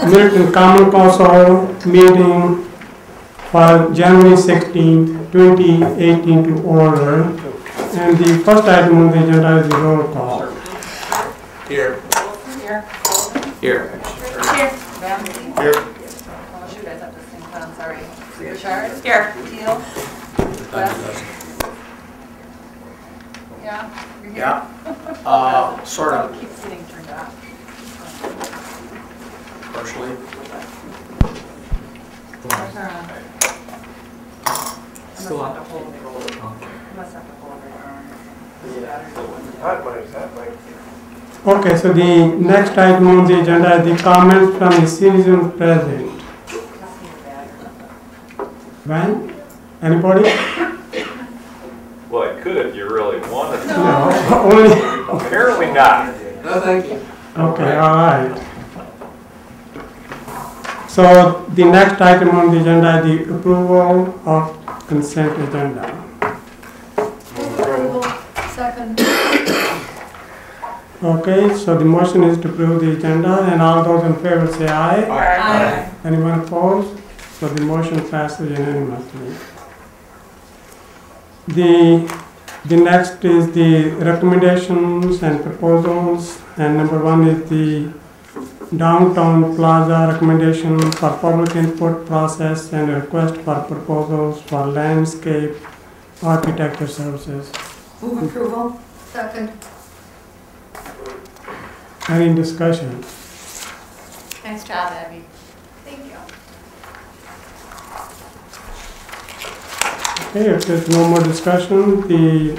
Middleton Common Council meeting for January 16th, 2018 to order. And the first item on the agenda is the roll call. Here. Here. Here. Here. Ramsey. Here. Oh, shoot, I thought this thing cut, I'm sorry. Richard. Here. Teal. West. Yeah. You're here? Yeah. Sort of. Keeps getting turned off. Partially. Where's our, Still on. I must have to hold it. Hot mic, hot mic. Okay, so the next item on the agenda is the comments from the citizen present. When? Anybody? Well, I could if you really wanted to. No, only. Apparently not. No, thank you. Okay, all right. So the next item on the agenda is the approval of consent agenda. Approval. Second. Okay, so the motion is to approve the agenda, and all those in favor say aye. Aye. Anyone opposed? So the motion passes unanimously. The next is the recommendations and proposals, and number one is the Downtown Plaza recommendation for public input process and a request for proposals for landscape architecture services. Move approval. Second. Any discussion? Nice job, Abby. Thank you. Okay, if there's no more discussion, the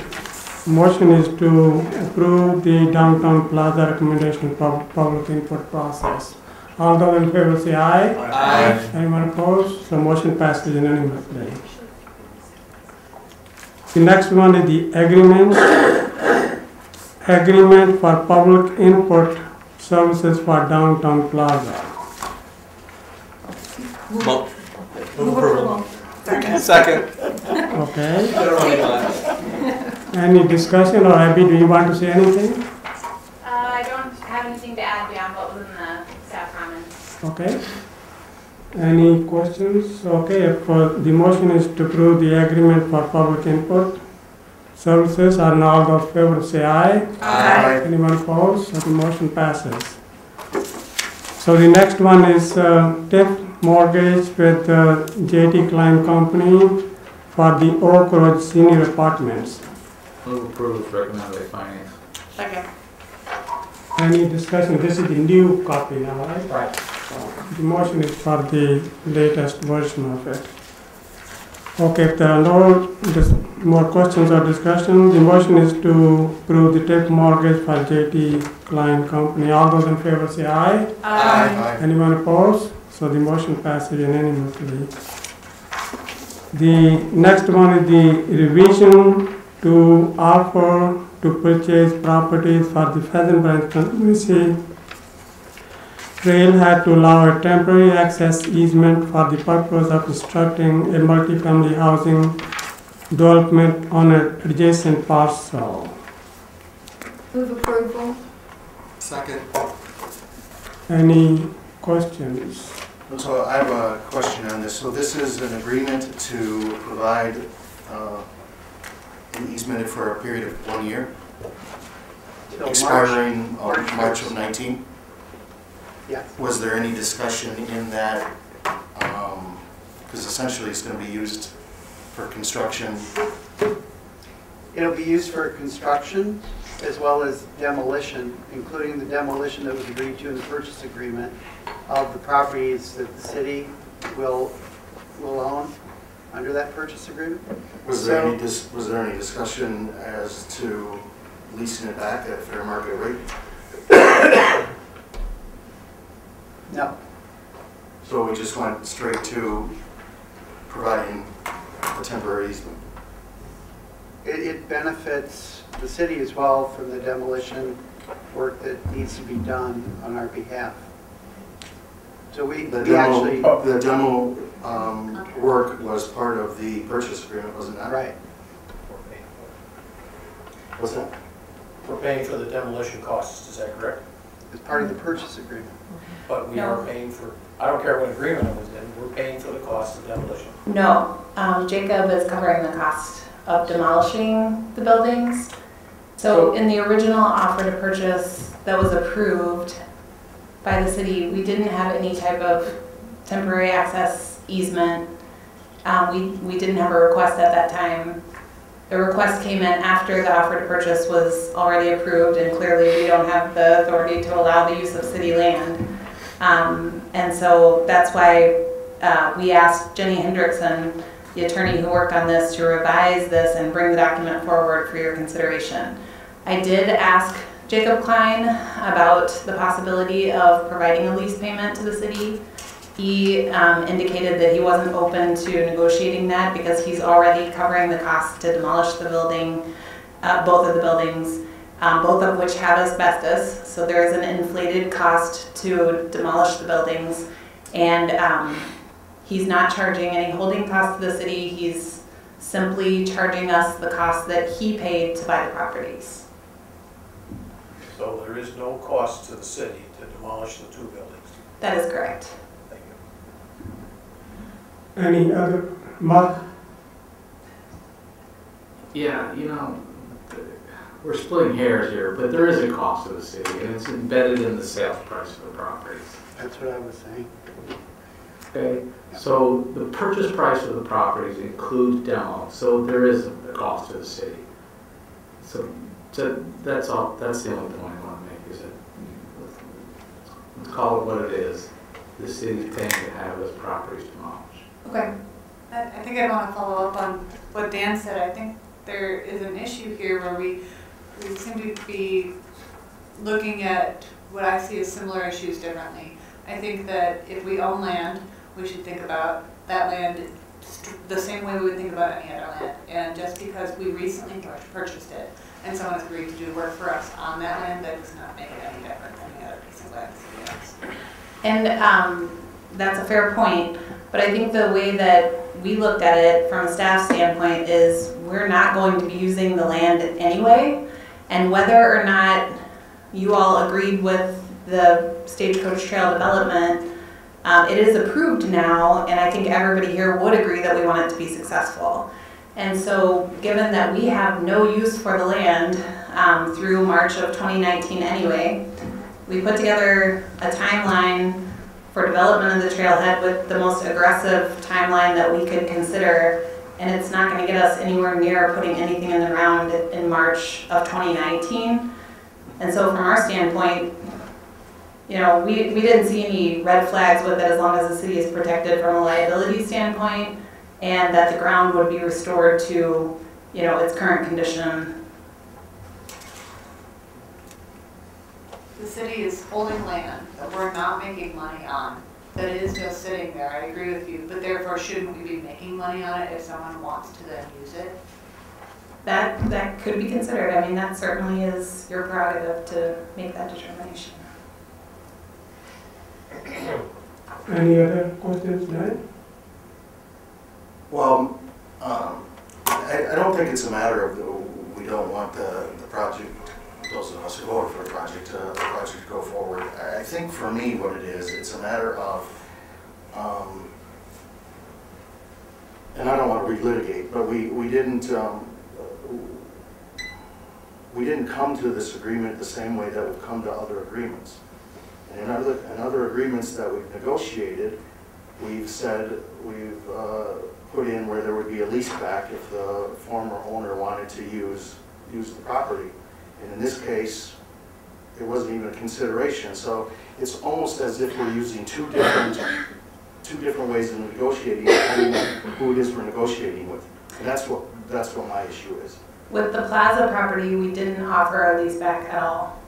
motion is to approve the Downtown Plaza recommendation for public input process. All those in favor say aye. Aye. Anyone opposed? So motion passes unanimously. The next one is the agreement for public input services for Downtown Plaza. Move approval. Second. Okay. Any discussion, or Abby, do you want to say anything? I don't have anything to add beyond what was in the staff comments. Okay. Any questions? Okay, if the motion is to approve the agreement for public input services, and all those in favor say aye. Aye. Anyone opposed? So the motion passes. So the next one is TIF mortgage with J.T. Klein Company for the Oak Ridge Senior Apartments. Move approved, recommended by finance. Second. Any discussion? This is the new copy now, right? Right. The motion is for the latest version of it. Okay, if there are no more questions or discussion, the motion is to approve the TIF mortgage for J.T. Klein Company. All those in favor say aye. Aye. Anyone opposed? So the motion passes unanimously. The next one is the revision to offer to purchase properties for the Pheasant Branch Conservancy Trail had to allow a temporary access easement for the purpose of constructing a multifamily housing development on an adjacent parcel. Move approval. Second. Any questions? So I have a question on this. So this is an agreement to provide an easement for a period of 1 year, expiring on March of 19. Yes. Was there any discussion in that, because essentially it's going to be used for construction? It'll be used for construction as well as demolition, including the demolition that was agreed to in the purchase agreement of the properties that the city will own under that purchase agreement. Was there any discussion as to leasing it back at fair market rate? No. So we just went straight to providing a temporary easement? It benefits the city as well from the demolition work that needs to be done on our behalf. So we actually... The demo work was part of the purchase agreement, wasn't that? Right. What's that? We're paying for the demolition costs, is that correct? as part of the purchase agreement. But we are paying for, I don't care what agreement it was in, we're paying for the cost of demolition. No, Jacob is covering the cost of demolishing the buildings. So in the original offer to purchase that was approved by the city, we didn't have any type of temporary access easement. We didn't have a request at that time. The request came in after the offer to purchase was already approved, and clearly we don't have the authority to allow the use of city land. And so that's why we asked Jenny Hendrickson, the attorney who worked on this, to revise this and bring the document forward for your consideration. I did ask Jacob Klein about the possibility of providing a lease payment to the city. He indicated that he wasn't open to negotiating that because he's already covering the cost to demolish the building, both of the buildings, both of which have asbestos. So there is an inflated cost to demolish the buildings. And he's not charging any holding costs to the city. He's simply charging us the cost that he paid to buy the properties. So there is no cost to the city to demolish the 2 buildings. That is correct. Thank you. Any other, Mark? Yeah, you know, we're splitting hairs here, but there is a cost to the city, and it's embedded in the sales price of the properties. That's what I was saying. Okay, so the purchase price of the properties includes demo, so there is a cost to the city. So that's all. That's the only point I want to make. Is that let's call it what it is. The city's paying to have those properties demolished. Okay. I think I want to follow up on what Dan said. I think there is an issue here where we seem to be looking at what I see as similar issues differently. I think that if we own land, we should think about that land the same way we would think about any other land. And just because we recently purchased it and someone has agreed to do work for us on that land, that does not make it any different than any other piece of land somebody else. And that's a fair point, but I think the way that we looked at it from a staff standpoint is we're not going to be using the land anyway, and whether or not you all agreed with the Stagecoach Trail development, it is approved now, and I think everybody here would agree that we want it to be successful. And so given that we have no use for the land through March of 2019 anyway, we put together a timeline for development of the trailhead with the most aggressive timeline that we could consider, and it's not going to get us anywhere near putting anything in the ground in March of 2019. And so from our standpoint, you know, we didn't see any red flags with it as long as the city is protected from a liability standpoint and that the ground would be restored to, you know, its current condition. The city is holding land that we're not making money on, that is just sitting there. I agree with you, but therefore shouldn't we be making money on it if someone wants to then use it? That could be considered. I mean, that certainly is your prerogative to make that determination. Any other questions, Dan? Well, I don't think it's a matter of we don't want the project, those of us who voted for the project to go forward. I think for me what it is, it's a matter of, and I don't want to relitigate, but we didn't come to this agreement the same way that we've come to other agreements. And in other agreements that we've negotiated, we've said, we've put in where there would be a lease back if the former owner wanted to use the property. And in this case, it wasn't even a consideration. So it's almost as if we're using two different ways of negotiating, depending on who it is we're negotiating with. And that's what my issue is. With the Plaza property, we didn't offer a lease back at all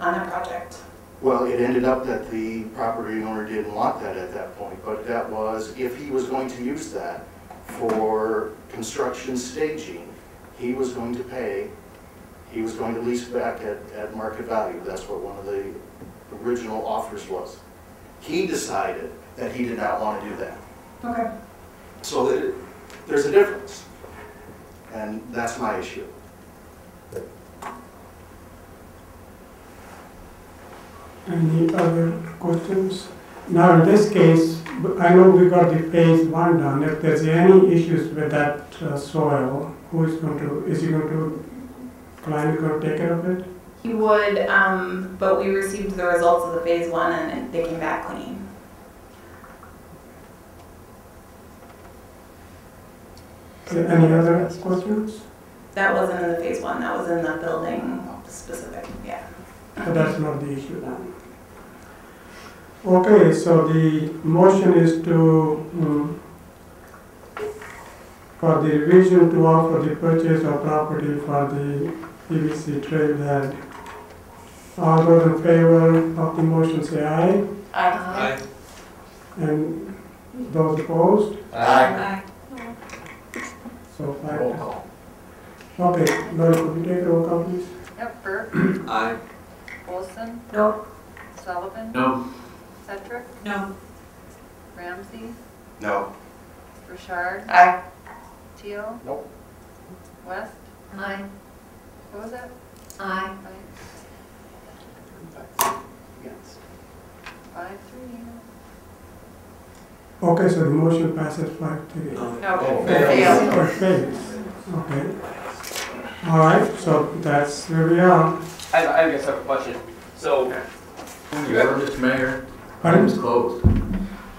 on that project. Well, it ended up that the property owner didn't want that at that point, but that was, if he was going to use that for construction staging, he was going to pay, he was going to lease back at market value. That's what one of the original offers was. He decided that he did not want to do that. Okay. So there's a difference, and that's my issue. Any other questions? Now, in this case, I know we got the phase 1 done. If there's any issues with that soil, is he going to, client going to take care of it? He would, but we received the results of the phase 1 and they came back clean. Okay, any other questions? That wasn't in the phase 1, that was in the building specific, yeah. But that's not the issue then. Okay, so the motion is to, for the revision to offer the purchase of property for the PVC trailhead. All those in favor of the motion say aye. Aye. And those opposed? Aye. So five. Roll call. Okay, Lori, could you take a roll call, please? Yep, Burke, Aye. Olson, No. Sullivan, No. Cetrick, No. Ramsey, No. Richard, Aye. Teal. Nope. West, Aye. what was it? Aye. Yes. 5-3. Okay, so the motion passes 5-3. No. Fail. Or fails. Okay. All right, so that's where we are. I guess I have a question. So, Mr. Mayor, Pardon? item's closed.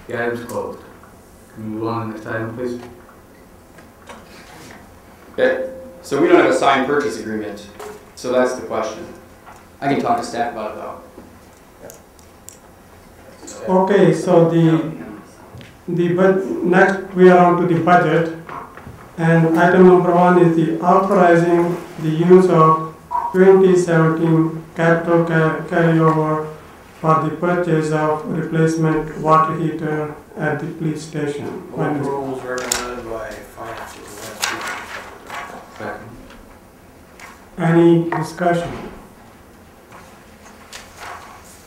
The item's closed. Can we move on to the next item, please? okay, so we don't have a signed purchase agreement, so that's the question. I can talk to staff about it though. Okay, so next we are on to the budget. And item number 1 is the authorizing the use of 2017 capital carryover for the purchase of replacement water heater at the police station. Move rules recommended by finance. Second. Any discussion?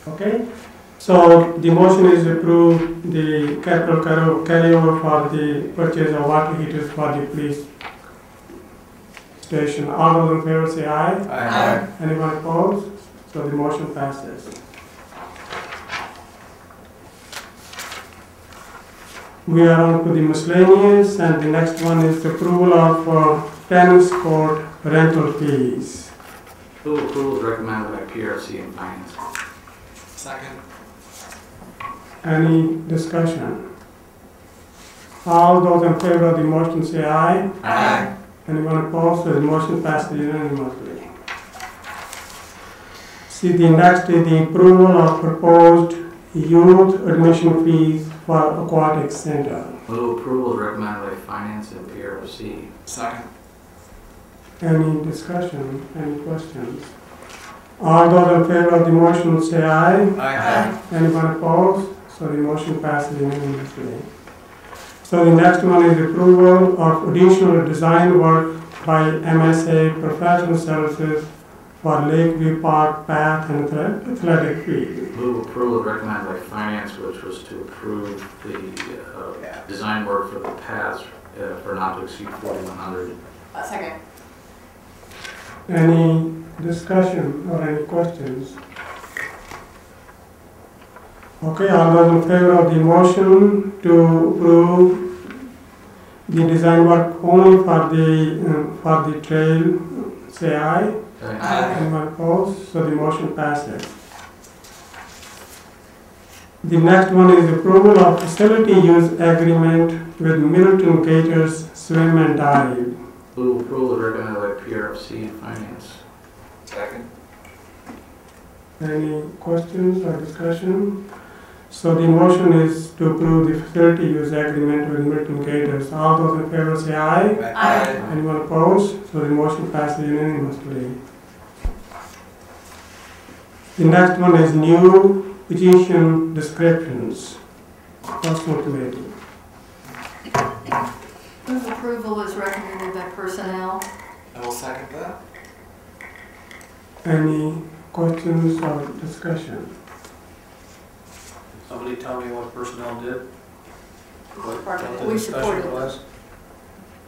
Okay, so the motion is to approve the capital carryover for the purchase of water heaters for the police station. All those in favor say aye. Aye. Anyone opposed? So the motion passes. We are on to the miscellaneous, and the next one is the approval of tennis court rental fees. Full approval is recommended by PRC and Finance. Second. Any discussion? All those in favor of the motion say aye. Aye. Anyone opposed? So the motion passes unanimously. See, the next is the approval of proposed youth admission fees for aquatic center. Full approval is recommended by Finance and PRC. Second. Any discussion? Any questions? All those in favor of the motion say aye. Aye. Anyone opposed? So the motion passes unanimously. So the next one is approval of additional design work by MSA Professional Services for Lakeview Park Path and Athletic Field. Move approval is recommended by Finance, which was to approve the design work for the paths for not to exceed 4,100. Second. Any discussion or any questions? Okay, all those in favor of the motion to approve the design work only for the trail, say aye. Aye. Anyone opposed? So the motion passes. The next one is approval of facility use agreement with Middleton Gators Swim and Dive. Move approval is recommended by PRC and Finance. Second. Any questions or discussion? So the motion is to approve the facility use agreement with Middleton Gators. All those in favor say aye. Aye. Anyone opposed? So the motion passes unanimously. The next one is new petition descriptions. Personal committee. Move approval is recommended by personnel. I will second that. Any questions or discussion? Somebody tell me what personnel did? What the We discussion supported it. was?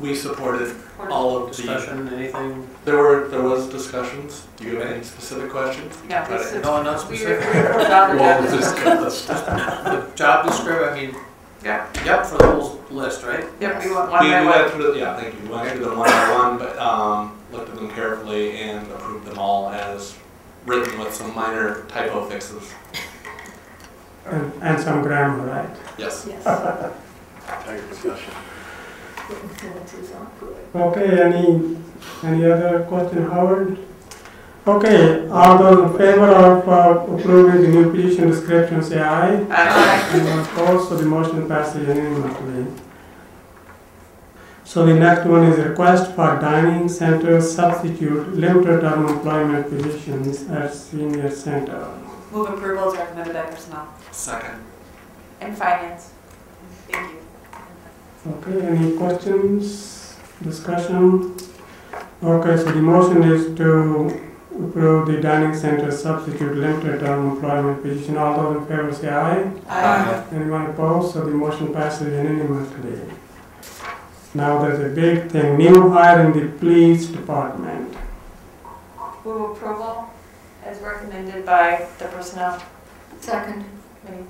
We supported all of the, Discussion, anything? there was discussions. Do you have any specific questions? Yeah, Try to- No, not specific. Well, just- The job description, I mean, Yeah. yep, for the whole list, right? Yep, we want We one by went one. through, yeah, thank you. We went through them one by one, but looked at them carefully and approved them all as written with some minor typo fixes. And some grammar, right? Yes. Tiger discussion. Okay, any other question, Howard? Okay, all those in favor of approving the new petition description, say aye. Aye. Anyone opposed? So the motion passes unanimously. So the next one is a request for dining center substitute limited term employment positions at senior center. Move approval as recommended by personnel. Second. And finance. Thank you. Okay, any questions, discussion? Okay, so the motion is to approve the dining center substitute limited term employment position. All those in favor say aye. Aye. Anyone opposed? So the motion passes unanimously. Now there's a big thing, new hire in the police department. Move approval as recommended by the personnel Second. committee.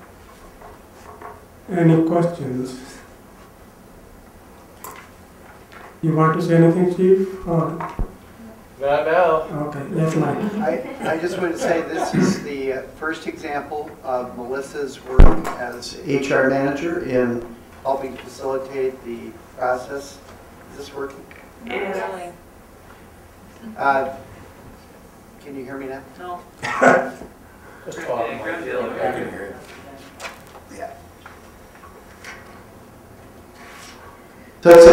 Any questions? You want to say anything, Chief? Or, Not now. okay, yes, Mike. I just want to say this is the first example of Melissa's work as HR manager in helping facilitate the process. Is this working? It is. Can you hear me now? No. Just talk. I can hear you. Yeah. So that's it.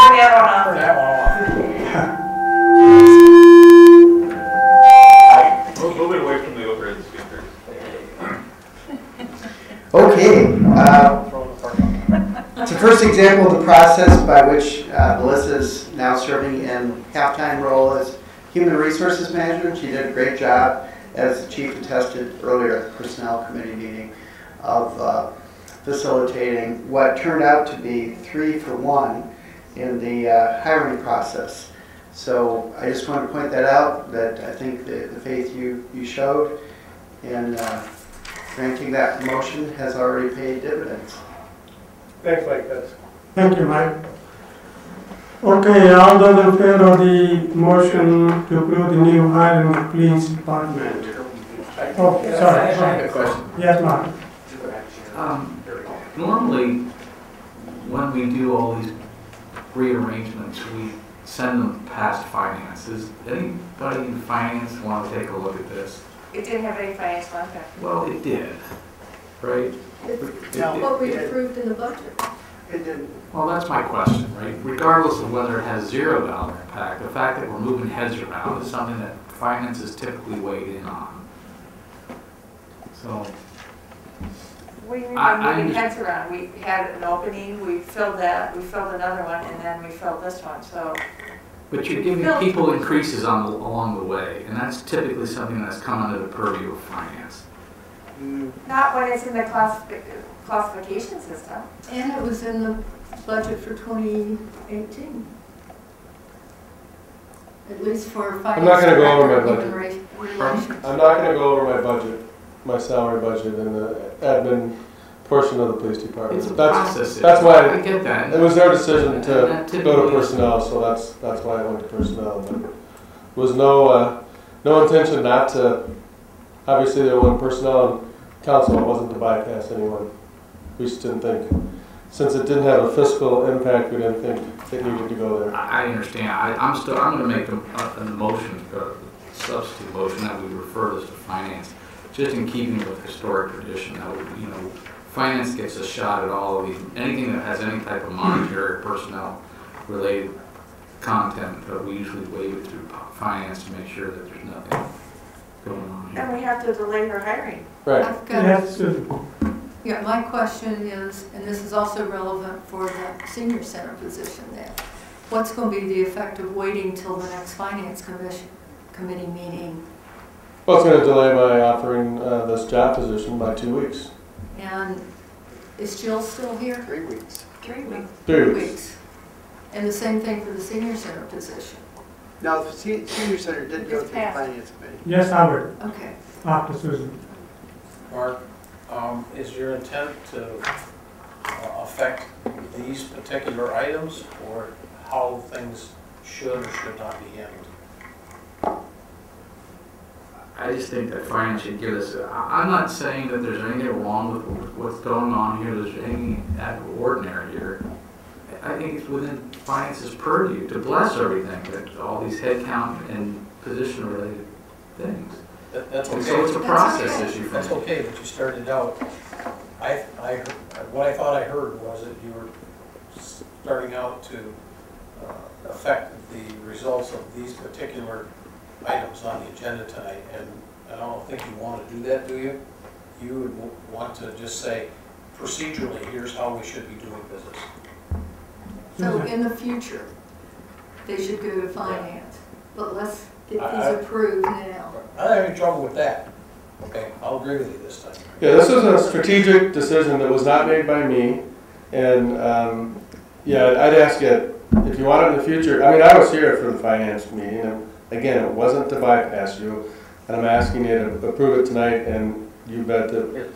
Turn the other one off. Turn that one off. Move it away from the overhead speakers. Okay. It's the first example of the process by which Melissa is now serving in half-time role as Human Resources Manager. She did a great job, as the Chief attested earlier at the Personnel Committee meeting, of facilitating what turned out to be 3-for-1 in the hiring process. So I just wanted to point that out, that I think the faith you showed in granting that promotion has already paid dividends. Thanks, Mike. Thank you, Mike. Okay, all those in favor of the motion to approve the new hire in the police department? Oh, I sorry. have a question. Yes, Mark. Normally, when we do all these rearrangements, we send them past finance. Does anybody in finance want to take a look at this? It didn't have any finance contact. Well, it did, right? No. What we approved in the budget. It didn't. Well, that's my question, right? Regardless of whether it has $0 impact, the fact that we're moving heads around is something that finance is typically weighed in on. So, What do you mean I by moving understand. heads around? We had an opening, we filled that, we filled another one, and then we filled this one, so. but you're giving people increases along the way, and that's typically something that's come under the purview of finance. Not when it's in the classification system. And it was in the budget for 2018. At least for finance. I'm not gonna go over my director, budget. human relations. I'm not going to go over my budget, my salary budget, and the admin portion of the police department. It's a process. That's why I get that. it was their decision And to that go to typically- personnel, so that's why I went to personnel. But there was no intention not to. Obviously, they wanted personnel and council. It wasn't to bypass anyone. We just didn't think, since it didn't have a fiscal impact, we didn't think it needed to go there. I understand. I'm going to make a motion, a substitute motion that we refer this to finance, just in keeping with historic tradition. That would, finance gets a shot at all of these, anything that has any type of monetary, personnel related content. But we usually waive it through finance to make sure that there's nothing going on here. And we have to delay her hiring. Right. I've got Yes, Susan. Yeah, my question is, and this is also relevant for the senior center position there, what's going to be the effect of waiting till the next finance committee meeting? Well, it's going to delay my offering this job position by 2 weeks. And is Jill still here? 3 weeks. 3 weeks. 3 weeks. And the same thing for the senior center position. No, the senior center did go It's through the passed. finance committee. Yes, I will, Okay. after Susan. Mark, is your intent to affect these particular items or how things should or should not be handled? I just think that finance should give us, I'm not saying that there's anything wrong with what's going on here, there's anything out of ordinary here. I think it's within finance's purview to bless everything, that all these headcount and position-related things. That's okay. And so it's a process issue for That's me. okay, but you started out, what I thought I heard was that you were starting out to affect the results of these particular items on the agenda tonight, and I don't think you want to do that, do you? You would want to just say, procedurally, here's how we should be doing business. So in the future, they should go to finance, but let's get I- these approved now. I don't have any trouble with that. Okay, I'll agree with you this time. Yeah, this was a strategic decision that was not made by me, and, yeah, I'd ask you, if you want it in the future, I mean, I was here for the finance meeting, and again, it wasn't to bypass you, and I'm asking you to approve it tonight, and you bet that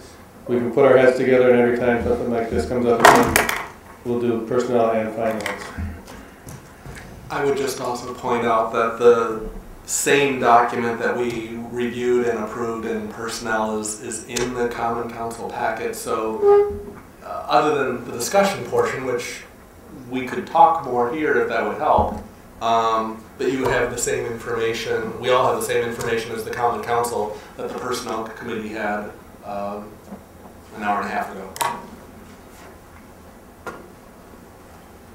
we can put our heads together, and every time something like this comes up again, we'll do personnel and finance. I would just also point out that the same document that we reviewed and approved in personnel is in the common council packet, so other than the discussion portion, which we could talk more here if that would help, but you have the same information, we all have the same information as the common council that the personnel committee had an hour and a half ago.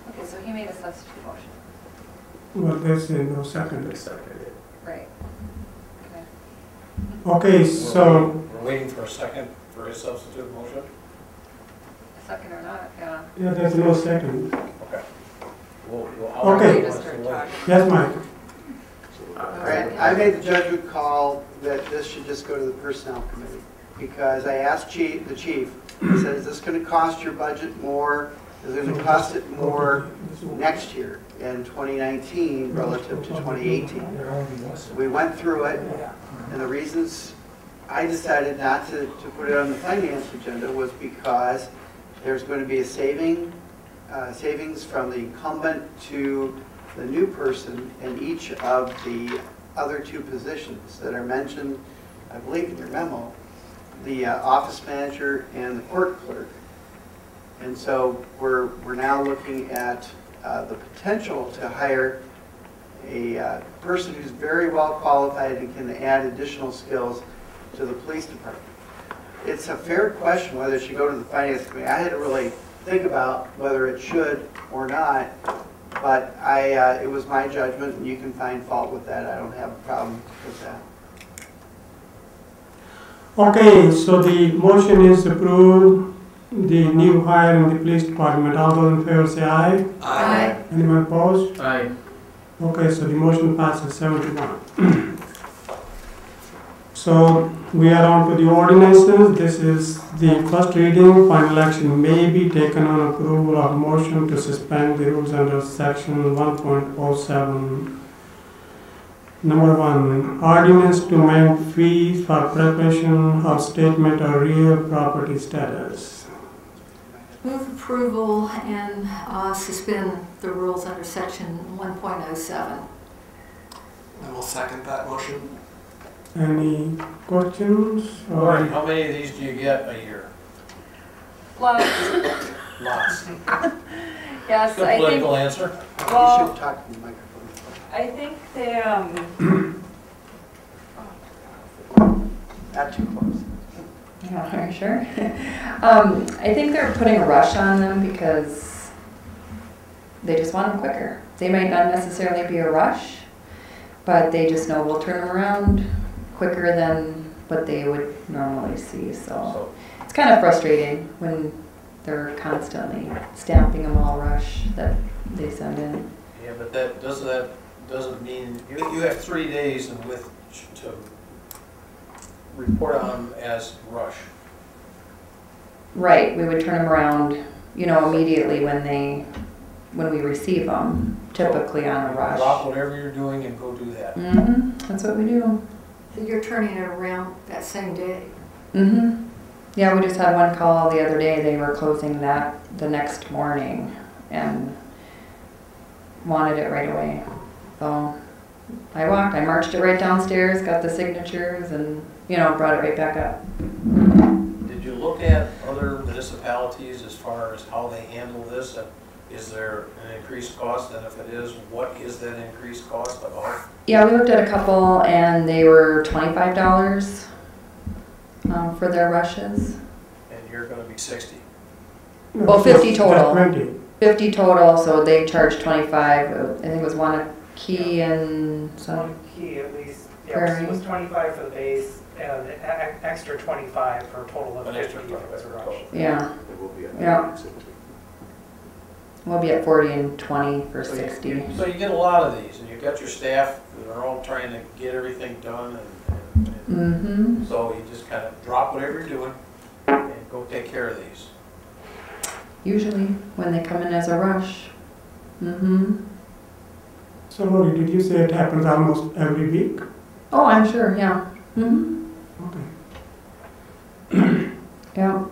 Okay, so he made a substitute motion. Well, there's no second. Right. Okay, so, We're waiting for a second for his substitute motion? Second or not, yeah. yeah, there's no second. Okay. Okay. Just start talking. Yes, Mike? I made the judgment call that this should just go to the personnel committee, because I asked the chief, I said, is this going to cost your budget more? Is it going to cost it more next year in 2019 relative to 2018? We went through it, and the reasons I decided not to put it on the finance agenda was because there's going to be a savings from the incumbent to the new person in each of the other two positions that are mentioned, I believe in your memo, the office manager and the court clerk. And so we're now looking at the potential to hire a person who's very well qualified and can add additional skills to the police department. It's a fair question whether it should go to the finance committee. I had to really think about whether it should or not, but it was my judgment, and you can find fault with that. I don't have a problem with that. Okay, so the motion is to approve the new hire in the police department. All those in favor say aye. Aye. Anyone opposed? Aye. Okay, so the motion passes 7-1. So we are on to the ordinances. This is the first reading. Final action may be taken on approval of motion to suspend the rules under section 1.07. Number 1, ordinance to amend fees for preparation of statement of real property status. Move approval and suspend the rules under section 1.07. I will second that motion. Any questions? All right, how many of these do you get a year? Lots. Lots. Yes, Good I think, political answer. You well, should talk to the microphone. I think they, Not too close. Yeah, sure. I think they're putting a rush on them because they just want them quicker. They might not necessarily be a rush, but they just know we'll turn them around quicker than what they would normally see. So it's kind of frustrating when they're constantly stamping them all rush that they send in. Yeah, but that doesn't mean, you have 3 days in which to report on them as rush. Right, we would turn them around you know, immediately when we receive them, typically on a rush. Drop whatever you're doing and go do that. That's what we do. So you're turning it around that same day? Yeah, we just had one call the other day. They were closing that the next morning and wanted it right away. So I marched it right downstairs, got the signatures, and, you know, brought it right back up. Did you look at other municipalities as far as how they handle this? And is there an increased cost? And if it is, what is that increased cost about? Yeah, we looked at a couple, and they were $25 for their rushes. And you're going to be 60. Well, 50 total. 20. 50 total, so they charged 25. I think it was one a key and some. One key at least. Yeah, Prairie. it was 25 for the base and extra 25 for a total of 50 if it was a rush. Yeah. It will be at Yeah. We'll be at 40 and 20 for 60. So you get a lot of these, and you've got your staff that are all trying to get everything done. And so you just kind of drop whatever you're doing and go take care of these. Usually when they come in as a rush. So Lori, did you say it happens almost every week? Oh, I'm sure, yeah. Okay. Yeah.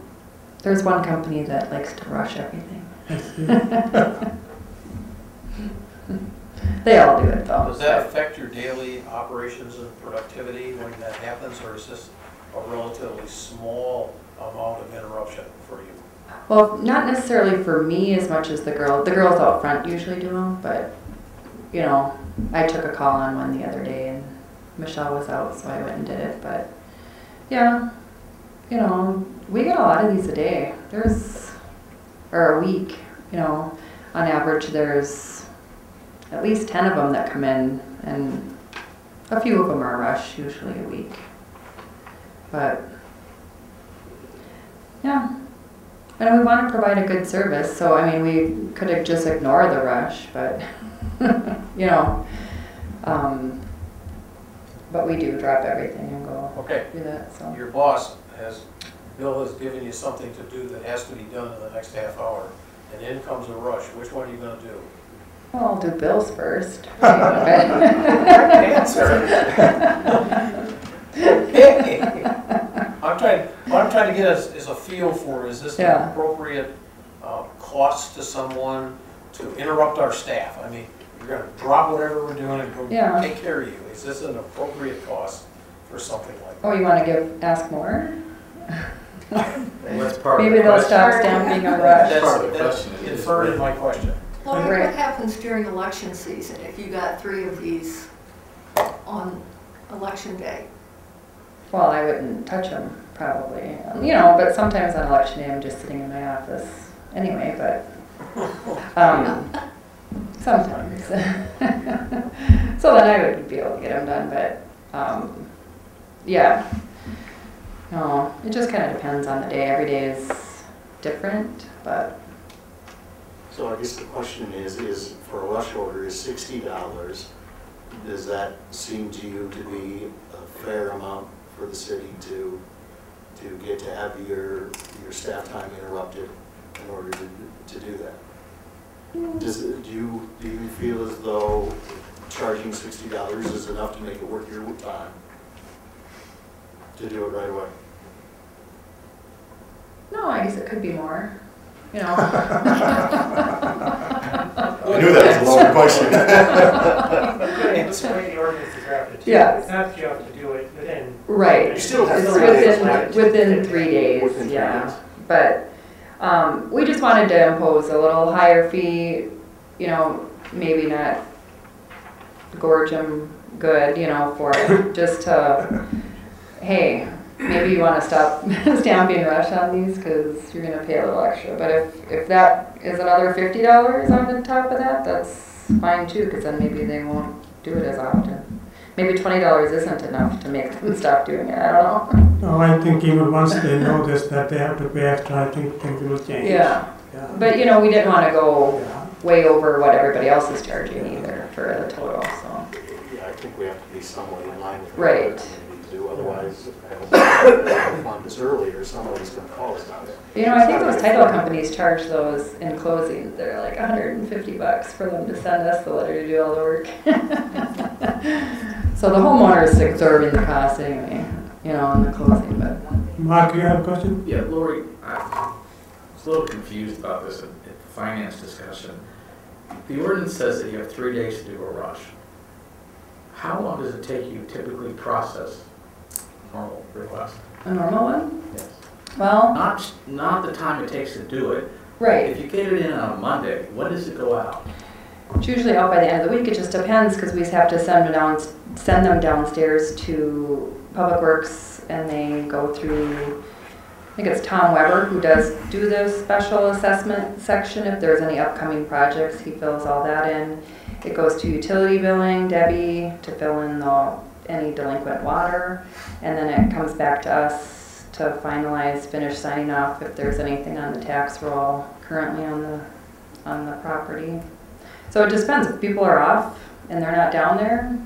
There's one company that likes to rush everything. I see. They all do it though. Does that affect your daily operations and productivity when that happens, or is this a relatively small amount of interruption for you? Well, not necessarily for me as much as the girls. The girls out front usually do them, but, you know, I took a call on one the other day and Michelle was out, so I went and did it. But, yeah, you know, we get a lot of these a day. Or a week, you know, on average there's at least 10 of them that come in, and a few of them are a rush, usually a week. But, yeah. And we want to provide a good service, so I mean, we could have just ignored the rush, but, you know, but we do drop everything and go do that. So Your boss Bill has given you something to do that has to be done in the next half hour, and in comes a rush. Which one are you going to do? well, I'll do Bill's first. Hey, what I'm trying to get is a feel for, is this an appropriate cost to someone to interrupt our staff? I mean, we're going to drop whatever we're doing and go take care of you. Is this an appropriate cost for something like that? Oh, you want to ask more? That's part Maybe of the they'll question. stop stamping a rush. That's inferred in my question. Well, what happens during election season if you got 3 of these on election day? Well, I wouldn't touch them, probably. You know, but sometimes on election day, I'm just sitting in my office anyway, but sometimes. So then I would be able to get them done, but yeah. No, it just kind of depends on the day. Every day is different, but. So I guess the question is for a rush order is $60. Does that seem to you to be a fair amount for the city to get to have your staff time interrupted in order to do that? Do you feel as though charging $60 is enough to make it worth your time to do it right away? No, I guess it could be more. You know. I knew that was a long question. It's the way the ordinance is drafted too. Yeah. It's not that you have to do it within. Right. You still have It's 3 days. within 3 days. Within 3 days. But we just wanted to impose a little higher fee. You know, maybe not gorge them good. You know, for it, just to, hey, maybe you want to stop stamping rush on these because you're going to pay a little extra. But if that is another $50 on the top of that, that's fine too, because then maybe they won't do it as often. Maybe $20 isn't enough to make them stop doing it. I don't know. No, I think even once they know this, that they have to pay extra, I think things will change. Yeah. Yeah. But you know, we didn't want to go way over what everybody else is charging either for the total. So. Yeah, I think we have to be somewhat in line with Right. communities. do, otherwise, I hope the fund is early or somebody's gonna call us on it. You know, I think those title companies charge those in closing. They're like $150 for them to send us the letter to do all the work. So the homeowner is absorbing the cost anyway, you know, in the closing, but. Mark, you have a question? Yeah, Lori, I was a little confused about this at the finance discussion. The ordinance says that you have 3 days to do a rush. How long does it take you to typically process a normal request? A normal one? Yes. Well. Not the time it takes to do it. Right. If you get it in on a Monday, when does it go out? It's usually out by the end of the week. It just depends because we have to send them downstairs to Public Works and they go through, I think it's Tom Weber who does do the special assessment section. If there's any upcoming projects, he fills all that in. It goes to utility billing, Debbie, to fill in any delinquent water. And then it comes back to us to finalize, finish signing off if there's anything on the tax roll currently on the property. So it just depends. If people are off and they're not down there,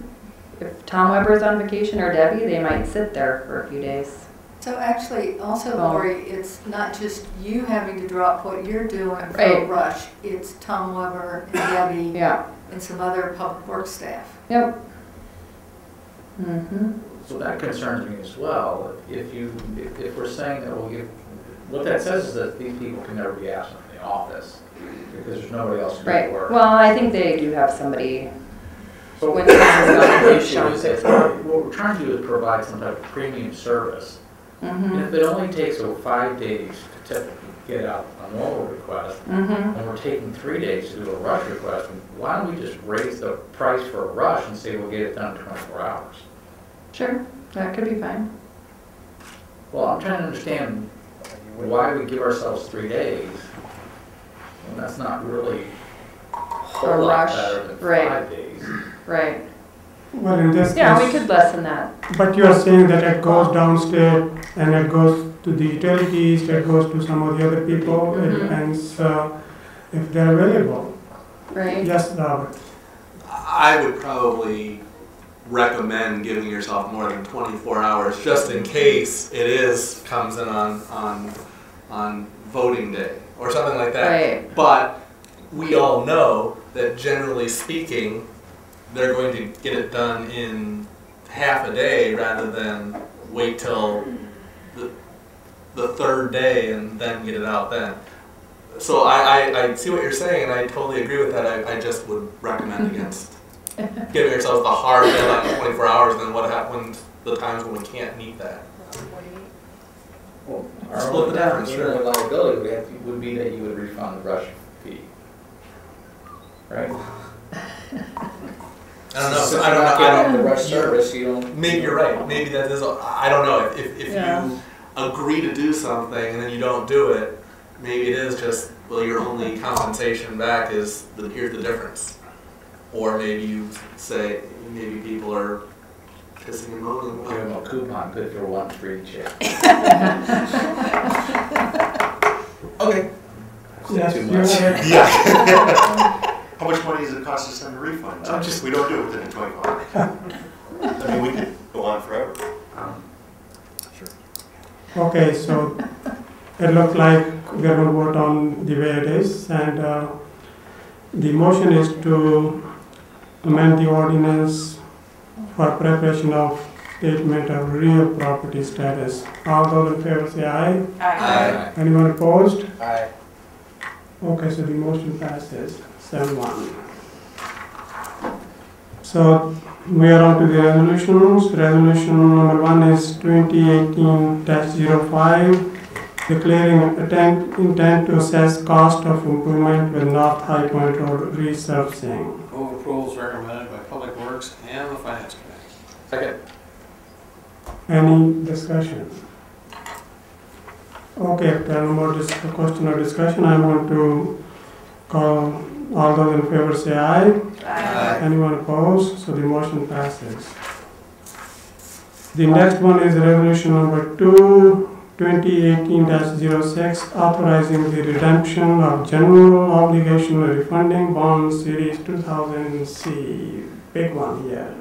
if Tom Weber's on vacation or Debbie, they might sit there for a few days. So actually, also, Lori, it's not just you having to drop what you're doing for Right. a rush. It's Tom Weber and Debbie Yeah. and some other public works staff. Yep. Mm-hmm. So that concerns me as well. If we're saying that what that says is that these people can never be absent from the office because there's nobody else to do the Right. work. Well, I think they do have somebody. So when the someone's issue not is that what we're trying to do is provide some type of premium service. Mm-hmm. And if it only takes 5 days to typically get out a normal request, Mm-hmm. and we're taking 3 days to do a rush request, why don't we just raise the price for a rush and say we'll get it done in 24 hours? Sure, that could be fine. Well, I'm trying to understand why we give ourselves 3 days when that's not really a whole lot rush, better than right. 5 days. Right. Well, in this Yeah, case, we could lessen that. but you are saying that it goes downstairs and it goes to the utilities, it goes to some of the other people. It Mhm. depends if they're available. Right. Yes, Robert. I would probably recommend giving yourself more than 24 hours just in case comes in on voting day or something like that. Right. But we all know that generally speaking, they're going to get it done in half a day rather than wait till the third day and then get it out then. So I see what you're saying and I totally agree with that. I just would recommend against giving ourselves the hard deadline of 24 hours and then what happens the times when we can't meet that. Well, Split the difference, our sure. only liability would be that you would refund the rush fee. Right? I don't know. So I don't know. get on the rush service, you don't. Maybe you're right. Maybe that is. I don't know. If Yeah. you agree to do something and then you don't do it, maybe it is just your only compensation back is here's the difference. Or maybe you say maybe people are pissing and moaning. Give them a coupon, good for one free chair. Okay. Yes, Too you much. have- Yeah. How much money does it cost to send a refund? Just- We don't do it within 24 hours. I mean, we could go on forever. Okay, so it looks like we're going to vote on the way it is, and the motion is to amend the ordinance for preparation of statement of real property status. All those in favor say aye. Aye. Anyone opposed? Aye. Okay, so the motion passes 7-1. So we are on to the resolutions. Resolution number 1 is 2018-05, declaring intent to assess cost of improvement with North High Point Road resurfacing. Move approval is recommended by Public Works and the Finance Committee. Second. Any discussion? Okay, if there are no more question or discussion, I want to call all those in favor say aye. Aye. Anyone opposed? So the motion passes. The next one is resolution number 2, 2018-06, authorizing the redemption of general obligation refunding bond series 2000C. Big one here.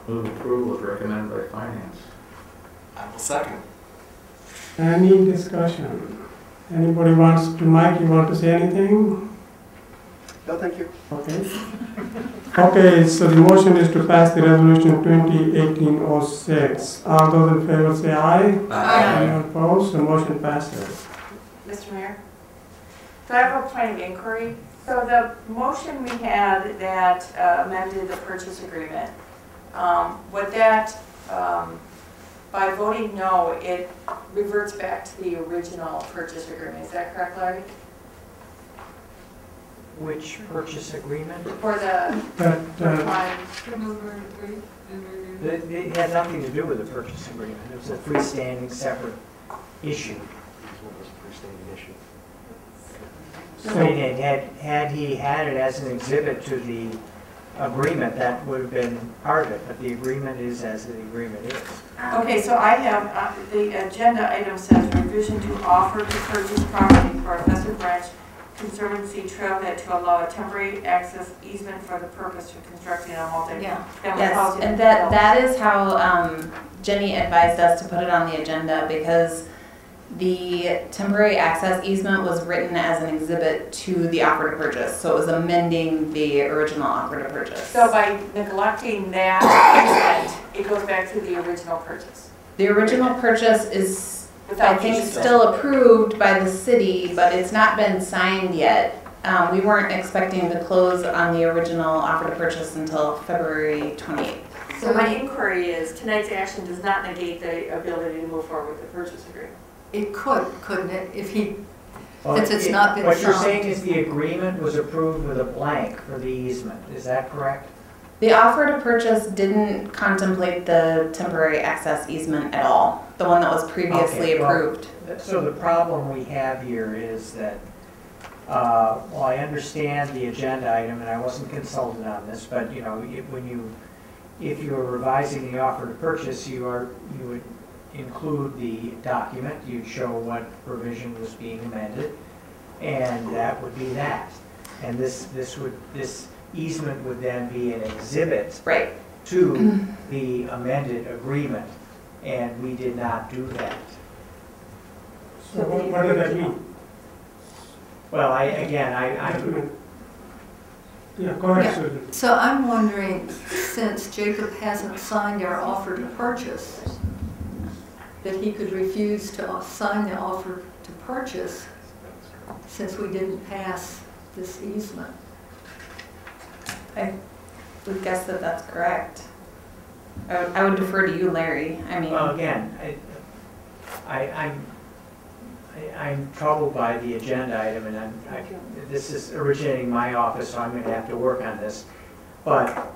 Move approval is recommended by Finance. I will second. Any discussion? Anybody wants to, Mike, you want to say anything? No, thank you. Okay. Okay, so the motion is to pass the resolution 2018-06. All those in favor say aye. Aye. Anyone opposed? The motion passes. Mr. Mayor? So I have a point of inquiry. So the motion we had that amended the purchase agreement, would that, by voting no, it reverts back to the original purchase agreement. Is that correct, Larry? Which purchase agreement? For the, It had nothing to do with the purchase agreement. It was a freestanding, separate issue. I mean, had he had it as an exhibit to the agreement, that would have been part of it, but the agreement is as the agreement is. okay, so I have, the agenda item says revision to offer to purchase property for a Pheasant Branch Conservancy trailhead to allow a temporary access easement for the purpose of constructing a multi-family Yes, housing. and that is how Jenny advised us to put it on the agenda, because the temporary access easement was written as an exhibit to the offer to purchase, so it was amending the original offer to purchase. So by neglecting that easement, it goes back to the original purchase. The original purchase is, Without I think, easement. still approved by the city, but it's not been signed yet. We weren't expecting to close on the original offer to purchase until February 28th. So my inquiry is, tonight's action does not negate the ability to move forward with the purchase agreement. It could, couldn't it, if he, Well, since it's not been What you're signed. saying is the agreement was approved with a blank for the easement. Is that correct? The offer to purchase didn't contemplate the temporary access easement at all, the one that was previously Okay, well, approved. So the problem we have here is that, well, I understand the agenda item, and I wasn't consulted on this, but, you know, if you were revising the offer to purchase, you would include the document, you'd show what provision was being amended, and that would be that. And this easement would then be an exhibit to the amended agreement, and we did not do that. So what does that mean? Well, I'm Yeah, go ahead, Yeah. Susan. So I'm wondering, since Jacob hasn't signed our offer to purchase, that he could refuse to sign the offer to purchase since we didn't pass this easement. I would guess that that's correct. I would defer to you, Larry. I mean, Well, again, I'm troubled by the agenda item, and this is originating in my office, so I'm going to have to work on this. But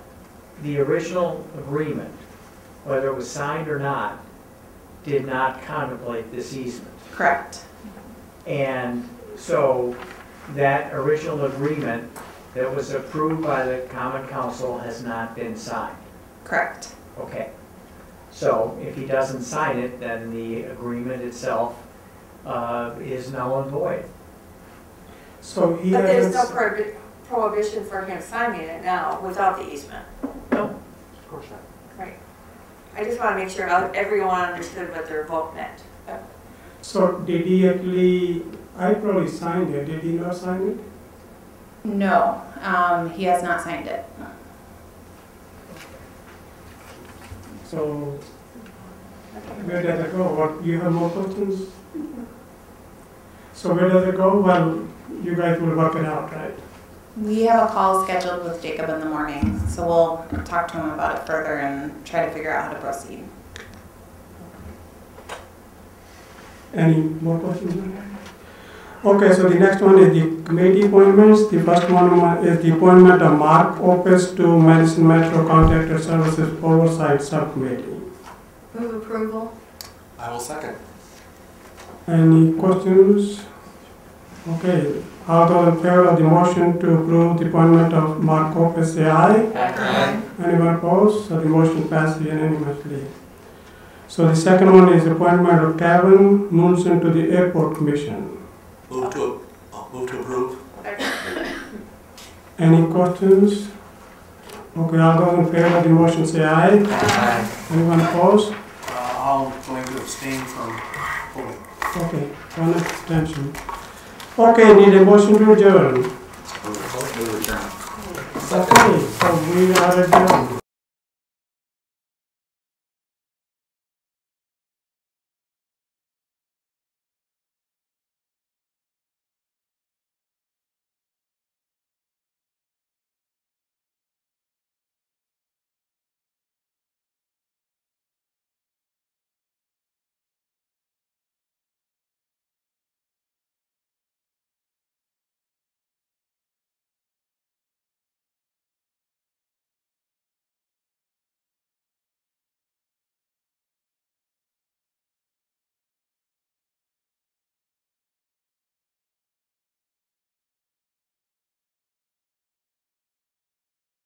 the original agreement, whether it was signed or not, did not contemplate this easement. correct. And so that original agreement that was approved by the Common Council has not been signed. Correct. Okay. So if he doesn't sign it, then the agreement itself is null and void. So he But there's no has, prohibition for him signing it now without the easement. No. Of course not. Right. I just want to make sure everyone understood what their vote meant. so did he actually, I probably signed it, did he not sign it? No, he has not signed it. So where does it go? What, you have more questions? So where does it go? Well, you guys will work it out, right? We have a call scheduled with Jacob in the morning, so we'll talk to him about it further and try to figure out how to proceed. Any more questions? Okay, so the next one is the committee appointments. The first one is the appointment of Mark Opus to Madison Metro Contractor Services Oversight Subcommittee. Move approval? I will second. Any questions? Okay, all those in favor of the motion to approve the appointment of Mark Opus, say aye. Aye. Anyone opposed? So the motion passes unanimously. So the second one is appointment of Kevin Munson to the Airport Commission. Move to approve. Any questions? Okay, all those in favor of the motion say aye. Aye. Anyone opposed? I'm going to abstain from voting. Okay, one abstention. Okay, need a motion to adjourn. Motion to adjourn. Okay, so we are adjourned.